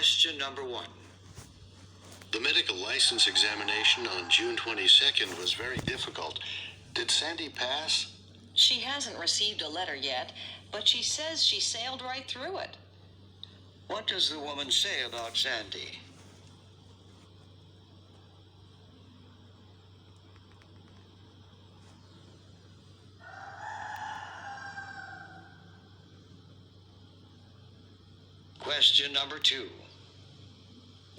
Question number 1. The medical license examination on June 22nd was very difficult. Did Sandy pass? She hasn't received a letter yet, but she says she sailed right through it. What does the woman say about Sandy? Question number 2.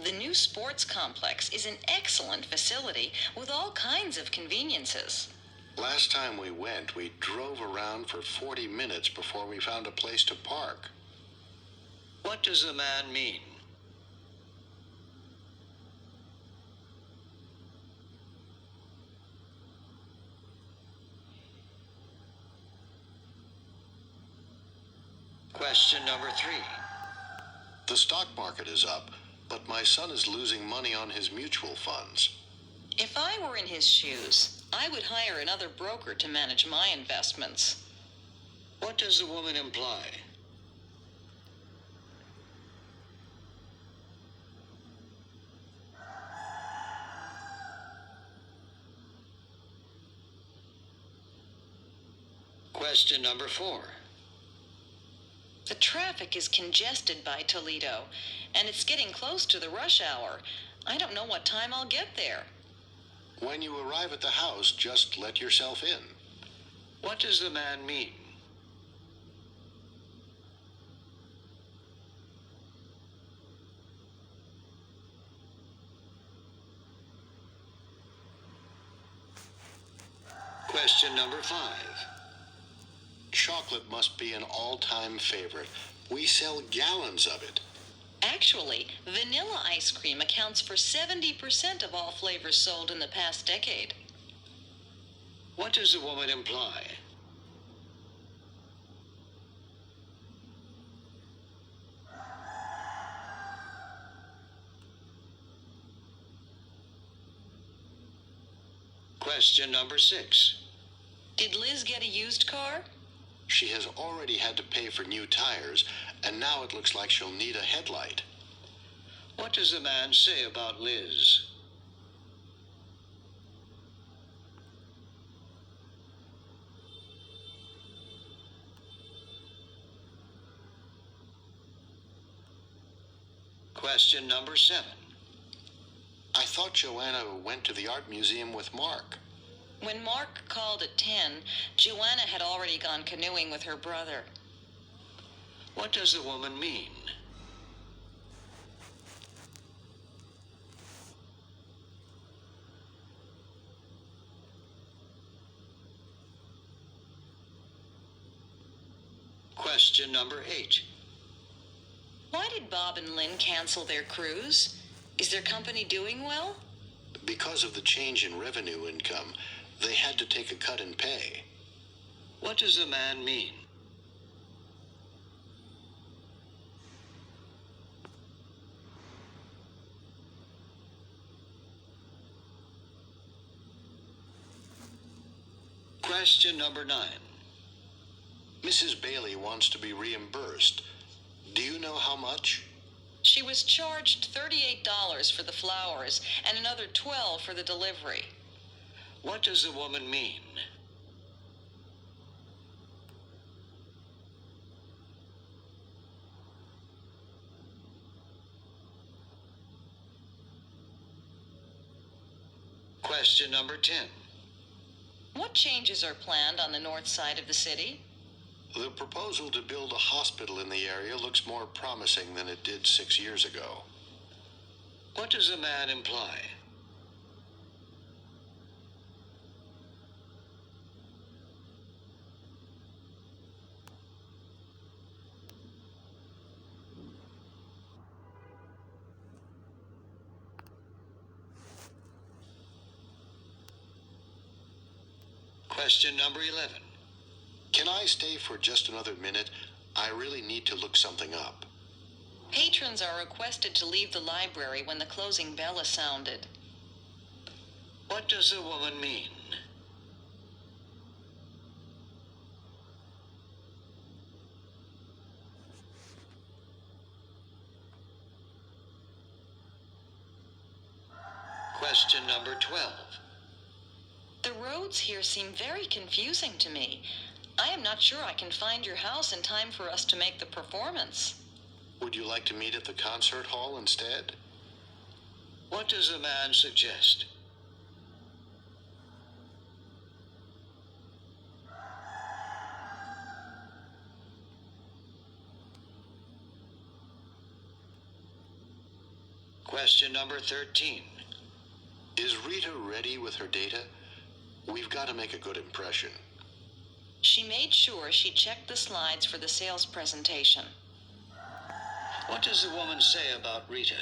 The new sports complex is an excellent facility with all kinds of conveniences. Last time we went, we drove around for 40 minutes before we found a place to park. What does the man mean? Question number 3. The stock market is up, but my son is losing money on his mutual funds. If I were in his shoes, I would hire another broker to manage my investments. What does the woman imply? Question number 4. The traffic is congested by Toledo, and it's getting close to the rush hour. I don't know what time I'll get there. When you arrive at the house, just let yourself in. What does the man mean? Question number 5. Chocolate must be an all-time favorite. We sell gallons of it. Actually, vanilla ice cream accounts for 70% of all flavors sold in the past decade. What does the woman imply? Question number 6. Did Liz get a used car? She has already had to pay for new tires, and now it looks like she'll need a headlight. What does the man say about Liz? Question number 7. I thought Joanna went to the art museum with Mark. When Mark called at 10, Joanna had already gone canoeing with her brother. What does the woman mean? Question number 8. Why did Bob and Lynn cancel their cruise? Is their company doing well? Because of the change in revenue income, they had to take a cut in pay. What does the man mean? Question number 9. Mrs. Bailey wants to be reimbursed. Do you know how much? She was charged $38 for the flowers and another $12 for the delivery. What does the woman mean? Question number 10. What changes are planned on the north side of the city? The proposal to build a hospital in the area looks more promising than it did 6 years ago. What does the man imply? Question number 11. Can I stay for just another minute? I really need to look something up. Patrons are requested to leave the library when the closing bell is sounded. What does the woman mean? Question number 12. The roads here seem very confusing to me. I am not sure I can find your house in time for us to make the performance. Would you like to meet at the concert hall instead? What does the man suggest? Question number 13. Is Rita ready with her data? We've got to make a good impression. She made sure she checked the slides for the sales presentation. What does the woman say about Rita?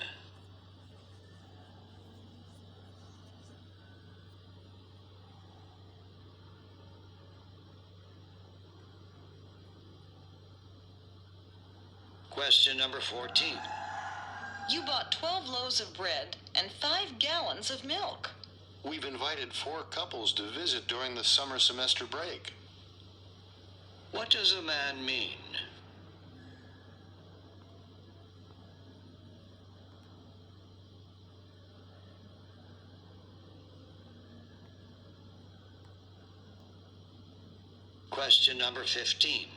Question number 14. You bought 12 loaves of bread and 5 gallons of milk. We've invited 4 couples to visit during the summer semester break. What does the man mean? Question number 15.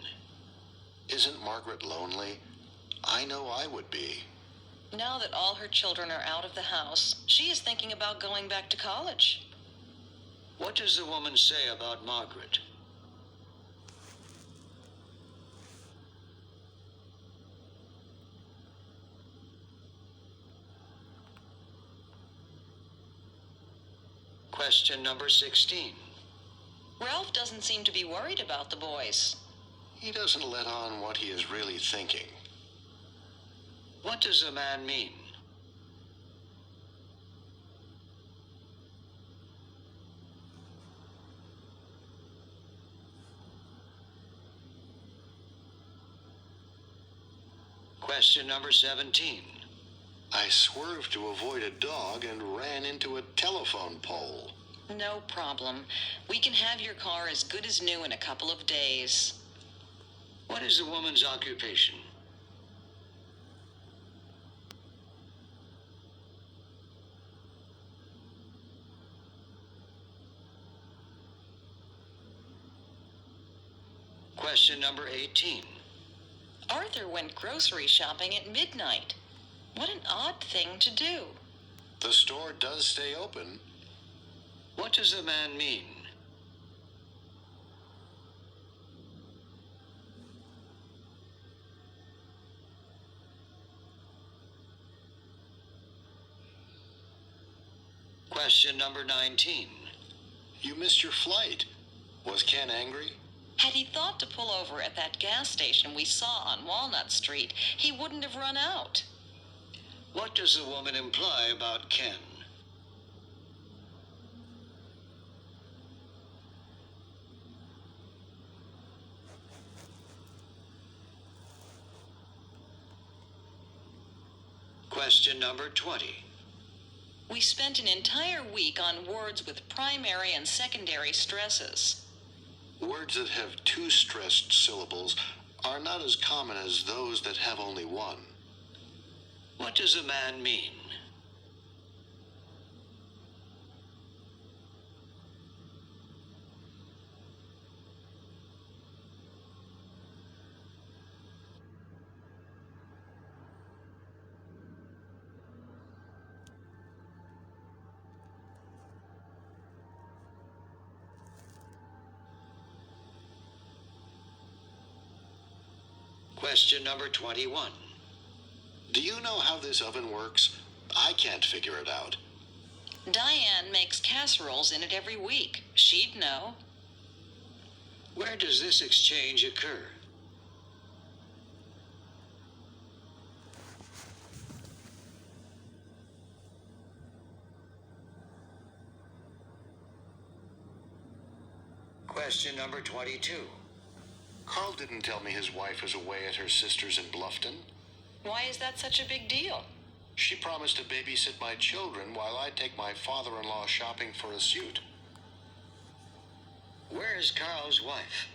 Isn't Margaret lonely? I know I would be. Now that all her children are out of the house, she is thinking about going back to college. What does the woman say about Margaret? Question number 16. Ralph doesn't seem to be worried about the boys. He doesn't let on what he is really thinking. What does the man mean? Question number 17. I swerved to avoid a dog and ran into a telephone pole. No problem. We can have your car as good as new in a couple of days. What is the woman's occupation? Question number 18. Arthur went grocery shopping at midnight. What an odd thing to do. The store does stay open. What does the man mean? Question number 19. You missed your flight. Was Ken angry? Had he thought to pull over at that gas station we saw on Walnut Street, he wouldn't have run out. What does the woman imply about Ken? Question number 20. We spent an entire week on words with primary and secondary stresses. Words that have 2 stressed syllables are not as common as those that have only 1. What does the man mean? Question number 21. Do you know how this oven works? I can't figure it out. Diane makes casseroles in it every week. She'd know. Where does this exchange occur? Question number 22. Carl didn't tell me his wife was away at her sister's in Bluffton. Why is that such a big deal? She promised to babysit my children while I take my father-in-law shopping for a suit. Where is Carl's wife?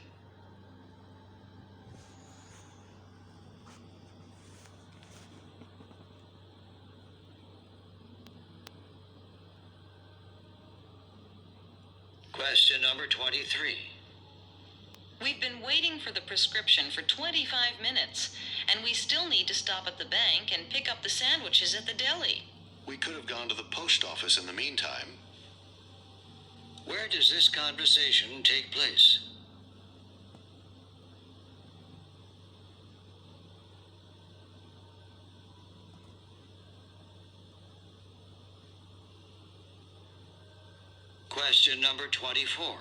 Question number 23. We've been waiting for the prescription for 25 minutes, and we still need to stop at the bank and pick up the sandwiches at the deli. We could have gone to the post office in the meantime. Where does this conversation take place? Question number 24.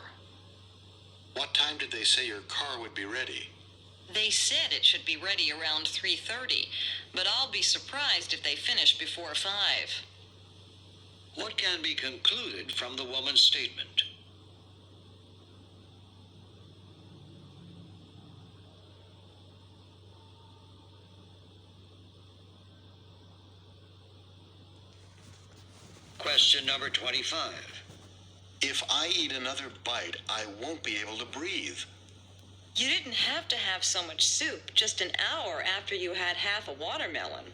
What time did they say your car would be ready? They said it should be ready around 3:30, but I'll be surprised if they finish before 5. What can be concluded from the woman's statement? Question number 25. If I eat another bite, I won't be able to breathe. You didn't have to have so much soup just an hour after you had half a watermelon.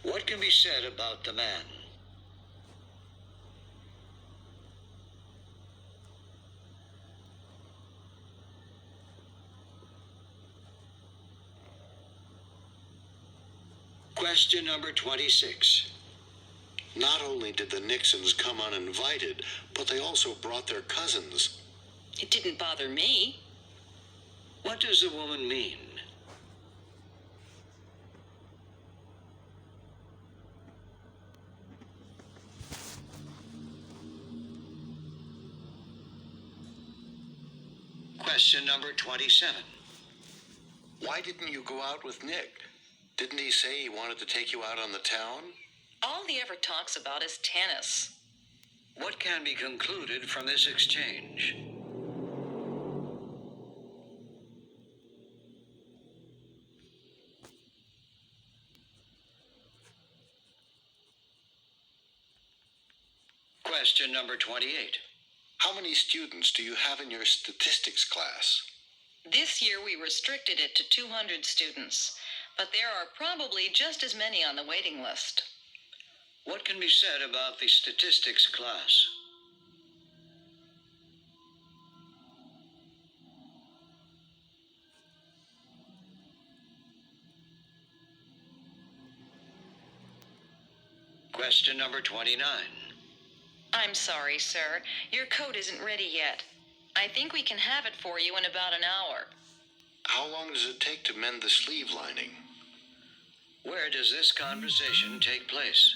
What can be said about the man? Question number 26. Not only did the Nixons come uninvited, but they also brought their cousins. It didn't bother me. What does the woman mean? Question number 27. Why didn't you go out with Nick? Didn't he say he wanted to take you out on the town? All he ever talks about is tennis. What can be concluded from this exchange? Question number 28. How many students do you have in your statistics class? This year we restricted it to 200 students, but there are probably just as many on the waiting list. What can be said about the statistics class? Question number 29. I'm sorry, sir. Your coat isn't ready yet. I think we can have it for you in about an hour. How long does it take to mend the sleeve lining? Where does this conversation take place?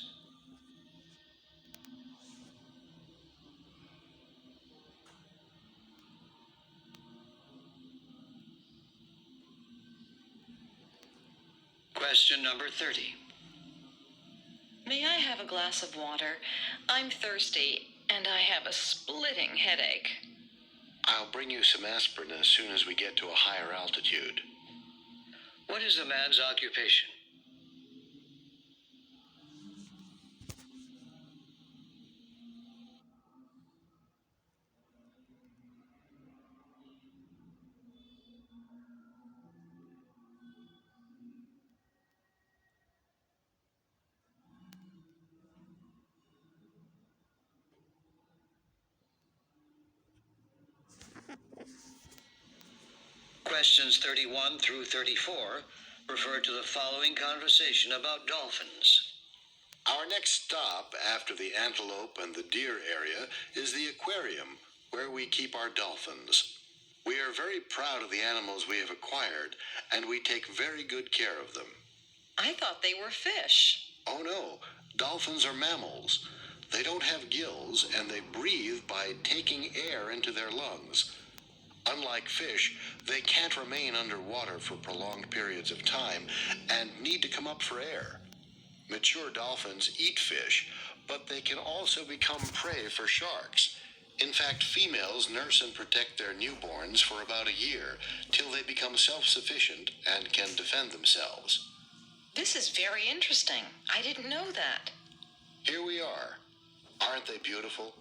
Question number 30. May I have a glass of water? I'm thirsty, and I have a splitting headache. I'll bring you some aspirin as soon as we get to a higher altitude. What is the man's occupation? Questions 31 through 34 refer to the following conversation about dolphins. Our next stop after the antelope and the deer area is the aquarium, where we keep our dolphins. We are very proud of the animals we have acquired, and we take very good care of them. I thought they were fish. Oh no, dolphins are mammals. They don't have gills, and they breathe by taking air into their lungs. Unlike fish, they can't remain underwater for prolonged periods of time and need to come up for air. Mature dolphins eat fish, but they can also become prey for sharks. In fact, females nurse and protect their newborns for about a year till they become self-sufficient and can defend themselves. This is very interesting. I didn't know that. Here we are. Aren't they beautiful?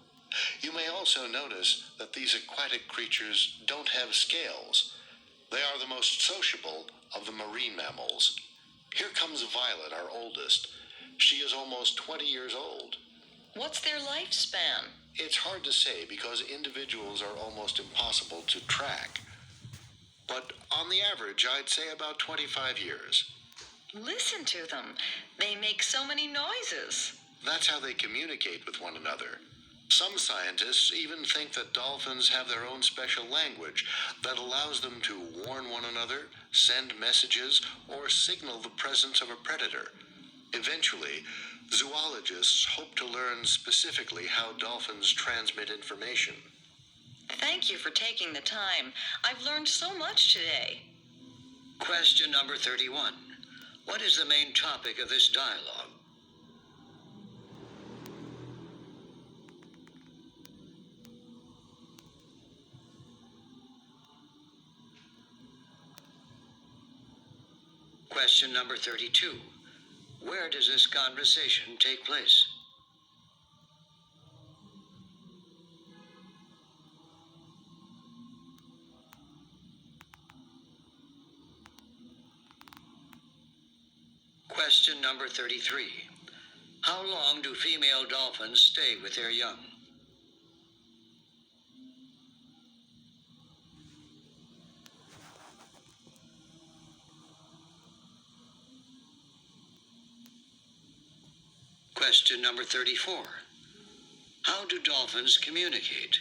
You may also notice that these aquatic creatures don't have scales. They are the most sociable of the marine mammals. Here comes Violet, our oldest. She is almost 20 years old. What's their lifespan? It's hard to say because individuals are almost impossible to track. But on the average, I'd say about 25 years. Listen to them. They make so many noises. That's how they communicate with one another. Some scientists even think that dolphins have their own special language that allows them to warn one another, send messages, or signal the presence of a predator. Eventually, zoologists hope to learn specifically how dolphins transmit information. Thank you for taking the time. I've learned so much today. Question number 31. What is the main topic of this dialogue? Question number 32. Where does this conversation take place? Question number 33. How long do female dolphins stay with their young? Question number 34. How do dolphins communicate?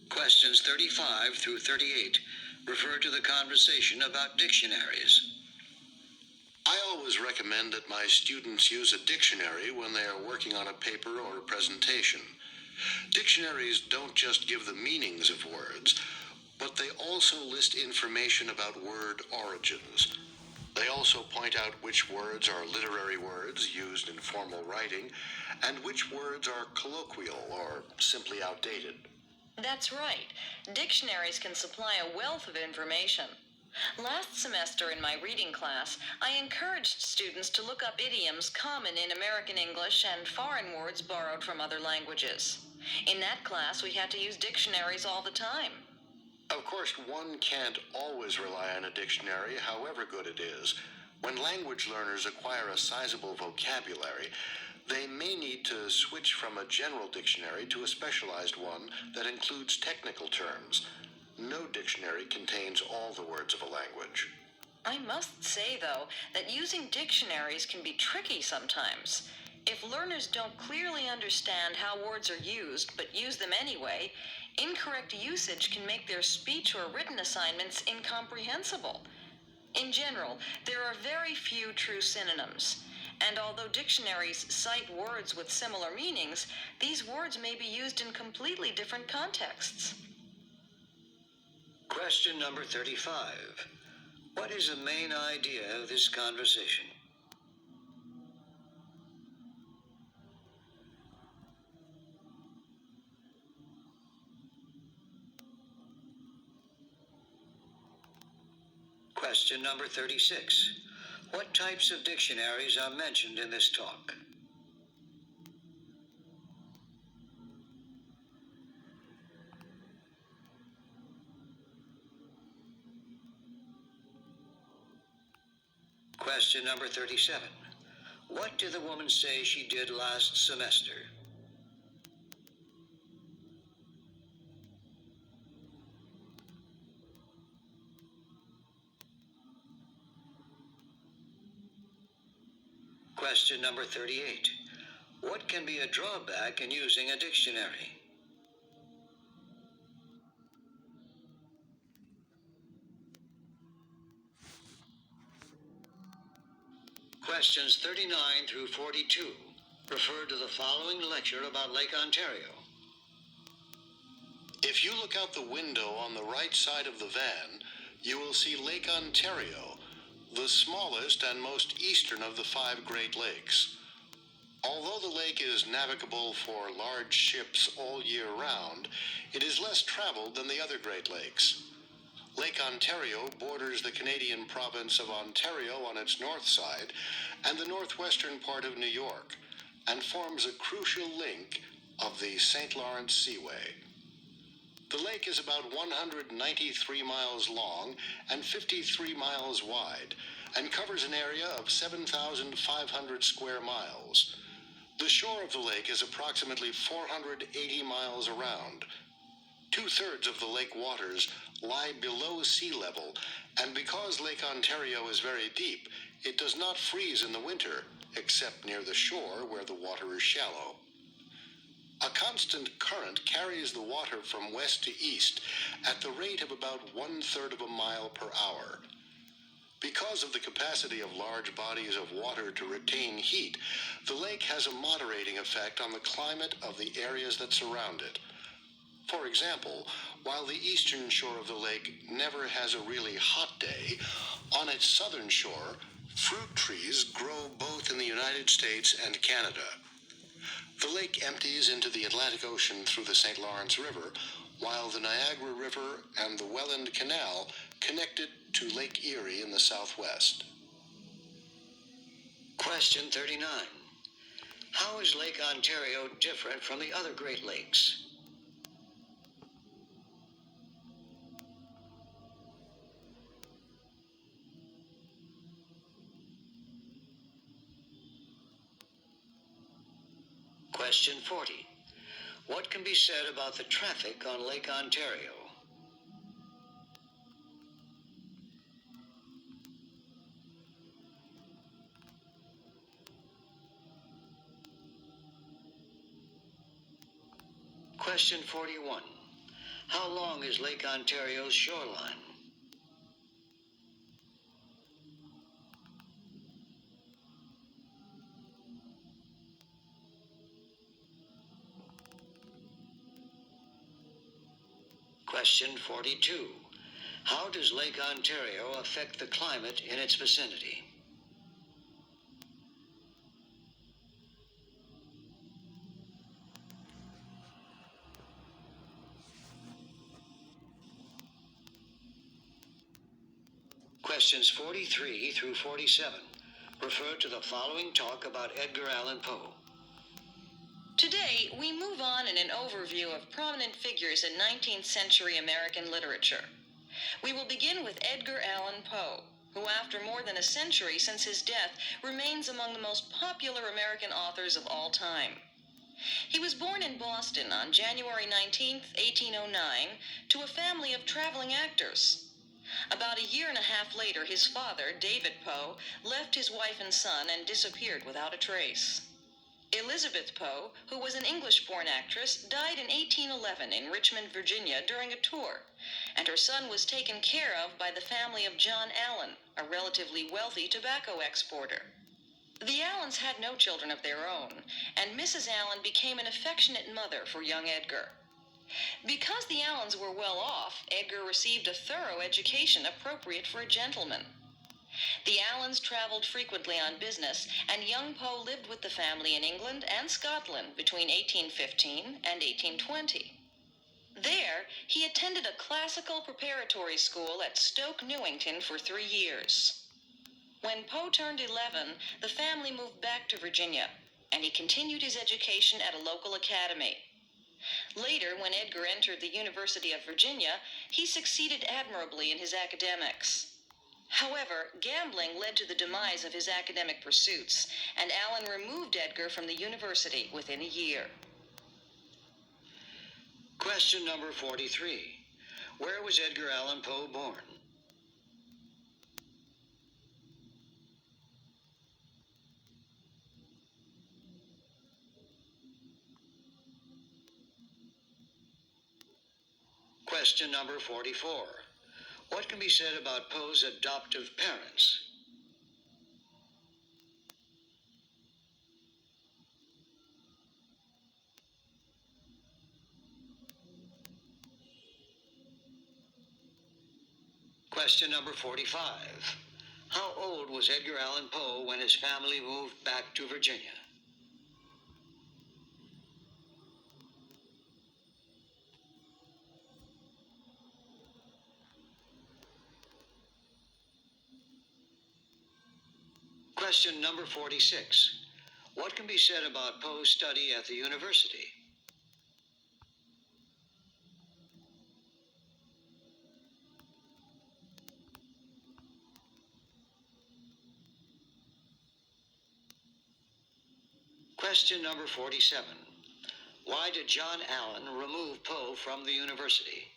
Questions 35 through 38 refer to the conversation about dictionaries. I always recommend that my students use a dictionary when they are working on a paper or a presentation. Dictionaries don't just give the meanings of words, but they also list information about word origins. They also point out which words are literary words used in formal writing, and which words are colloquial or simply outdated. That's right. Dictionaries can supply a wealth of information. Last semester in my reading class, I encouraged students to look up idioms common in American English and foreign words borrowed from other languages. In that class, we had to use dictionaries all the time. Of course, one can't always rely on a dictionary, however good it is. When language learners acquire a sizable vocabulary, they may need to switch from a general dictionary to a specialized one that includes technical terms. No dictionary contains all the words of a language. I must say, though, that using dictionaries can be tricky sometimes. If learners don't clearly understand how words are used, but use them anyway, incorrect usage can make their speech or written assignments incomprehensible. In general, there are very few true synonyms. And although dictionaries cite words with similar meanings, these words may be used in completely different contexts. Question number 35. What is the main idea of this conversation? Question number 36. What types of dictionaries are mentioned in this talk? Question number 37. What did the woman say she did last semester? Question number 38. What can be a drawback in using a dictionary? Questions 39 through 42 refer to the following lecture about Lake Ontario. If you look out the window on the right side of the van, you will see Lake Ontario, the smallest and most eastern of the 5 Great Lakes. Although the lake is navigable for large ships all year round, it is less traveled than the other Great Lakes. Lake Ontario borders the Canadian province of Ontario on its north side and the northwestern part of New York, and forms a crucial link of the St. Lawrence Seaway. The lake is about 193 miles long and 53 miles wide, and covers an area of 7,500 square miles. The shore of the lake is approximately 480 miles around. Two-thirds of the lake waters lie below sea level, and because Lake Ontario is very deep, it does not freeze in the winter, except near the shore where the water is shallow. A constant current carries the water from west to east at the rate of about 1/3 of a mile per hour. Because of the capacity of large bodies of water to retain heat, the lake has a moderating effect on the climate of the areas that surround it. For example, while the eastern shore of the lake never has a really hot day, on its southern shore, fruit trees grow both in the United States and Canada. The lake empties into the Atlantic Ocean through the St. Lawrence River, while the Niagara River and the Welland Canal connect it to Lake Erie in the southwest. Question 39. How is Lake Ontario different from the other Great Lakes? Question 40. What can be said about the traffic on Lake Ontario? Question 41. How long is Lake Ontario's shoreline? Question 42. How does Lake Ontario affect the climate in its vicinity? Questions 43 through 47 refer to the following talk about Edgar Allan Poe. Today, we move on in an overview of prominent figures in 19th century American literature. We will begin with Edgar Allan Poe, who after more than a century since his death remains among the most popular American authors of all time. He was born in Boston on January 19, 1809, to a family of traveling actors. About a year and a half later, his father, David Poe, left his wife and son and disappeared without a trace. Elizabeth Poe, who was an English-born actress, died in 1811 in Richmond, Virginia during a tour, and her son was taken care of by the family of John Allan, a relatively wealthy tobacco exporter. The Allans had no children of their own, and Mrs. Allan became an affectionate mother for young Edgar. Because the Allans were well off, Edgar received a thorough education appropriate for a gentleman. The Allans traveled frequently on business, and young Poe lived with the family in England and Scotland between 1815 and 1820. There, he attended a classical preparatory school at Stoke Newington for 3 years. When Poe turned 11, the family moved back to Virginia, and he continued his education at a local academy. Later, when Edgar entered the University of Virginia, he succeeded admirably in his academics. However, gambling led to the demise of his academic pursuits, and Allan removed Edgar from the university within a year. Question number 43. Where was Edgar Allan Poe born? Question number 44. What can be said about Poe's adoptive parents? Question number 45. How old was Edgar Allan Poe when his family moved back to Virginia? Question number 46. What can be said about Poe's study at the university? Question number 47. Why did John Allen remove Poe from the university?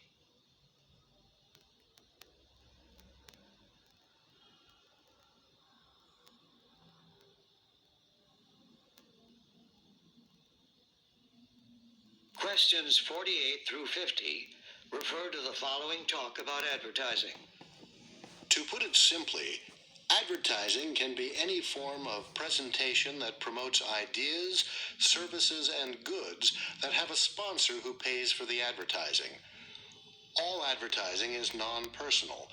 Questions 48 through 50 refer to the following talk about advertising. To put it simply, advertising can be any form of presentation that promotes ideas, services, and goods that have a sponsor who pays for the advertising. All advertising is non-personal,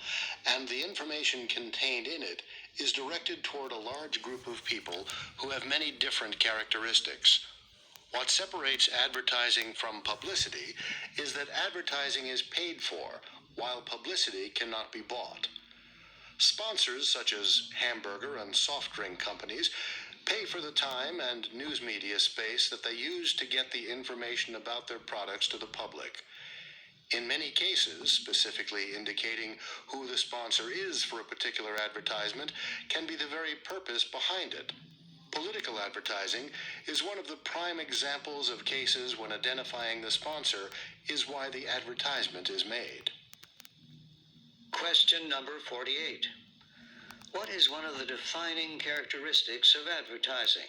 and the information contained in it is directed toward a large group of people who have many different characteristics. What separates advertising from publicity is that advertising is paid for, while publicity cannot be bought. Sponsors such as hamburger and soft drink companies pay for the time and news media space that they use to get the information about their products to the public. In many cases, specifically indicating who the sponsor is for a particular advertisement can be the very purpose behind it. Political advertising is one of the prime examples of cases when identifying the sponsor is why the advertisement is made. Question number 48. What is one of the defining characteristics of advertising?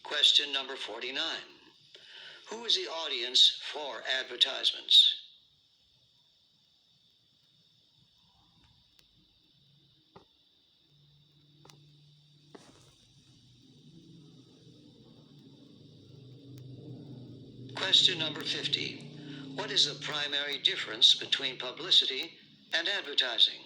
Question number 49. Who is the audience for advertisements? Question number 50. What is the primary difference between publicity and advertising?